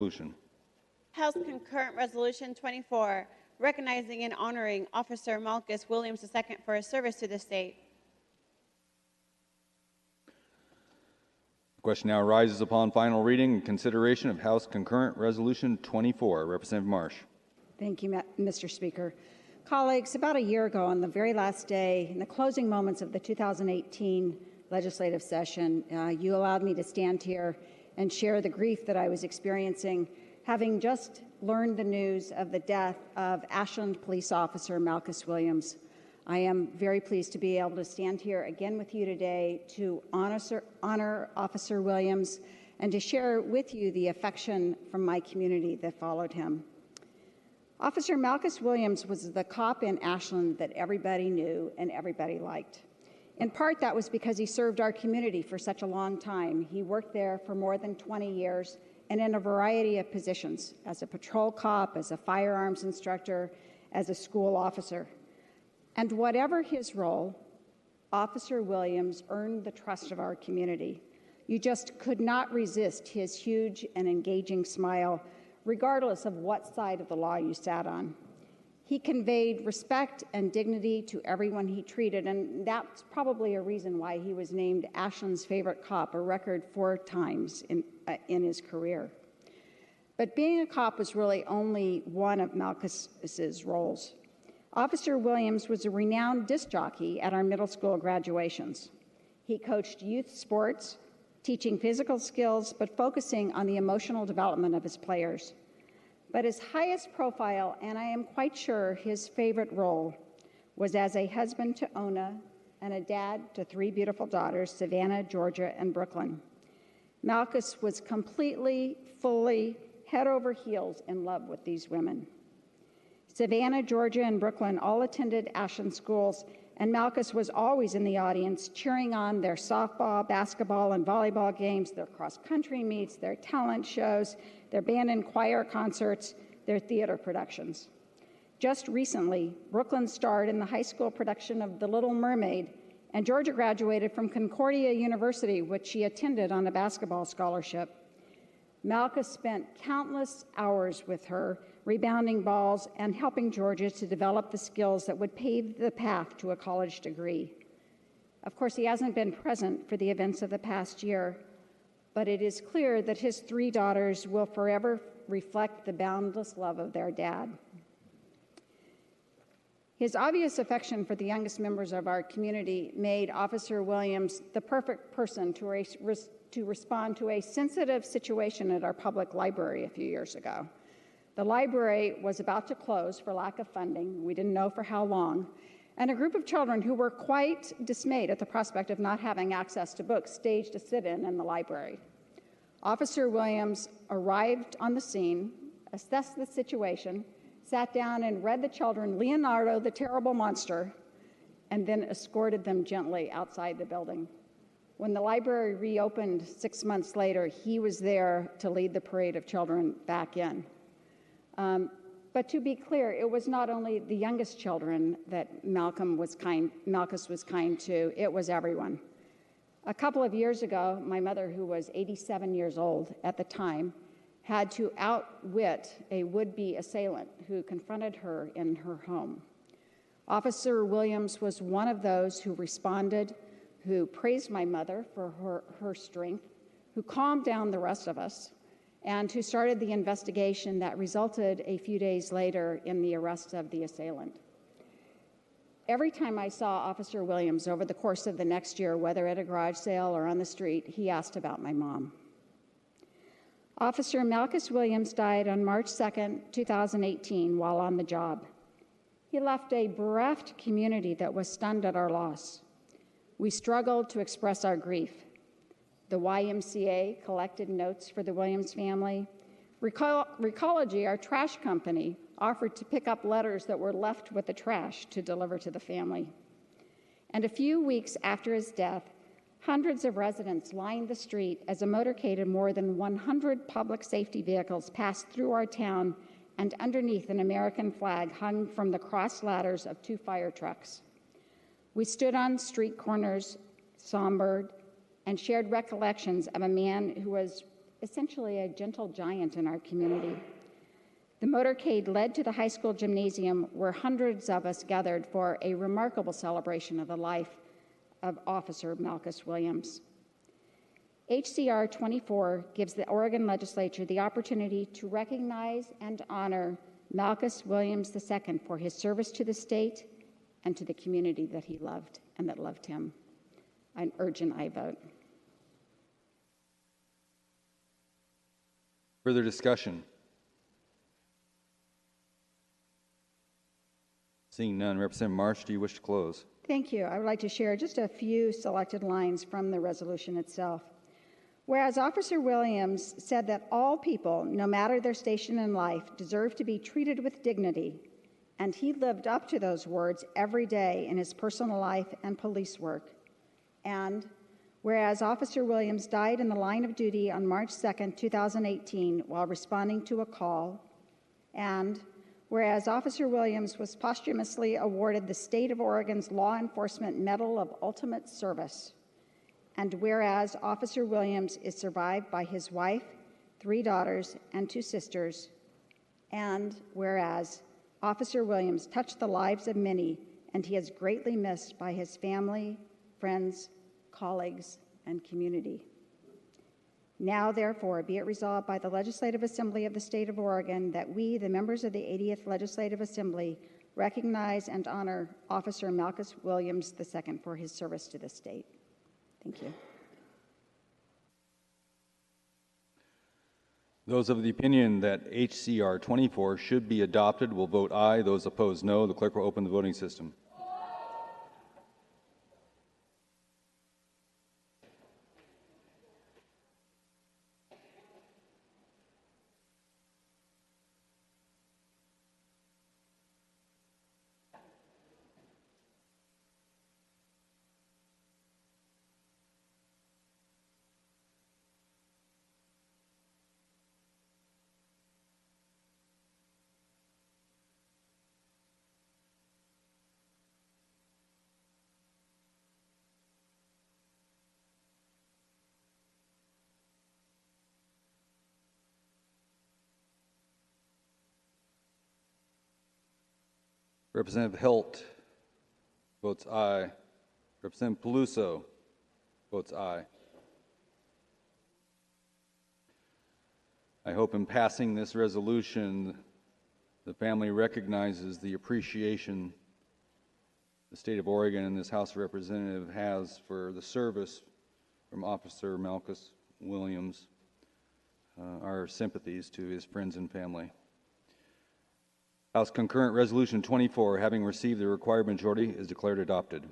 Resolution. House Concurrent Resolution 24, recognizing and honoring Officer Malcus Williams II for his service to the state. The question now arises upon final reading and consideration of House Concurrent Resolution 24. Representative Marsh. Thank you, Mr. Speaker. Colleagues, about a year ago, on the very last day, in the closing moments of the 2018 legislative session, you allowed me to stand here and share the grief that I was experiencing, having just learned the news of the death of Ashland Police Officer Malcus Williams. I am very pleased to be able to stand here again with you today to honor Officer Williams and to share with you the affection from my community that followed him. Officer Malcus Williams was the cop in Ashland that everybody knew and everybody liked. In part, that was because he served our community for such a long time. He worked there for more than 20 years and in a variety of positions, as a patrol cop, as a firearms instructor, as a school officer. And whatever his role, Officer Williams earned the trust of our community. You just could not resist his huge and engaging smile, regardless of what side of the law you sat on. He conveyed respect and dignity to everyone he treated, and that's probably a reason why he was named Ashland's favorite cop a record 4 times in his career. But being a cop was really only one of Malcus's roles. Officer Williams was a renowned disc jockey at our middle school graduations. He coached youth sports, teaching physical skills, but focusing on the emotional development of his players. But his highest profile, and I am quite sure his favorite role, was as a husband to Ona and a dad to 3 beautiful daughters, Savannah, Georgia, and Brooklyn. Malcus was completely, fully, head over heels in love with these women. Savannah, Georgia, and Brooklyn all attended Ashland schools, and Malcus was always in the audience cheering on their softball, basketball, and volleyball games, their cross-country meets, their talent shows, their band and choir concerts, their theater productions. Just recently, Brooklyn starred in the high school production of The Little Mermaid, and Georgia graduated from Concordia University, which she attended on a basketball scholarship. Malcus spent countless hours with her, rebounding balls and helping Georgia to develop the skills that would pave the path to a college degree. Of course, he hasn't been present for the events of the past year, but it is clear that his 3 daughters will forever reflect the boundless love of their dad. His obvious affection for the youngest members of our community made Officer Williams the perfect person to respond to a sensitive situation at our public library a few years ago. The library was about to close for lack of funding. We didn't know for how long. And a group of children who were quite dismayed at the prospect of not having access to books staged a sit-in in the library. Officer Williams arrived on the scene, assessed the situation, sat down and read the children Leonardo the Terrible Monster, and then escorted them gently outside the building. When the library reopened 6 months later, he was there to lead the parade of children back in. But to be clear, it was not only the youngest children that Malcus was kind to, it was everyone. A couple of years ago, my mother, who was 87 years old at the time, had to outwit a would-be assailant who confronted her in her home. Officer Williams was one of those who responded, who praised my mother for her strength, who calmed down the rest of us, and who started the investigation that resulted a few days later in the arrest of the assailant. Every time I saw Officer Williams over the course of the next year, whether at a garage sale or on the street, he asked about my mom. Officer Malcus Williams died on March 2nd, 2018, while on the job. He left a bereft community that was stunned at our loss. We struggled to express our grief. The YMCA collected notes for the Williams family. Recology, our trash company, offered to pick up letters that were left with the trash to deliver to the family. And a few weeks after his death, hundreds of residents lined the street as a motorcade of more than 100 public safety vehicles passed through our town and underneath an American flag hung from the cross ladders of 2 fire trucks. We stood on street corners, sombered, and shared recollections of a man who was essentially a gentle giant in our community. The motorcade led to the high school gymnasium where hundreds of us gathered for a remarkable celebration of the life of Officer Malcus Williams. HCR 24 gives the Oregon Legislature the opportunity to recognize and honor Malcus Williams II for his service to the state and to the community that he loved and that loved him. I urge an aye vote. Further discussion? Seeing none, Representative Marsh, do you wish to close? Thank you. I would like to share just a few selected lines from the resolution itself. Whereas Officer Williams said that all people, no matter their station in life, deserve to be treated with dignity, and he lived up to those words every day in his personal life and police work. And whereas Officer Williams died in the line of duty on March 2nd, 2018, while responding to a call, and whereas Officer Williams was posthumously awarded the State of Oregon's Law Enforcement Medal of Ultimate Service, and whereas Officer Williams is survived by his wife, 3 daughters, and 2 sisters, and whereas Officer Williams touched the lives of many, and he is greatly missed by his family, friends, colleagues, and community. Now, therefore, be it resolved by the Legislative Assembly of the State of Oregon that we, the members of the 80th Legislative Assembly, recognize and honor Officer Malcus Williams II for his service to the state. Thank you. Those of the opinion that HCR 24 should be adopted will vote aye. Those opposed, no. The clerk will open the voting system. Representative Helt votes aye. Representative Peluso votes aye. I hope in passing this resolution, the family recognizes the appreciation the state of Oregon and this House of Representatives has for the service from Officer Malcus Williams. Our sympathies to his friends and family. House Concurrent Resolution 24, having received the required majority, is declared adopted.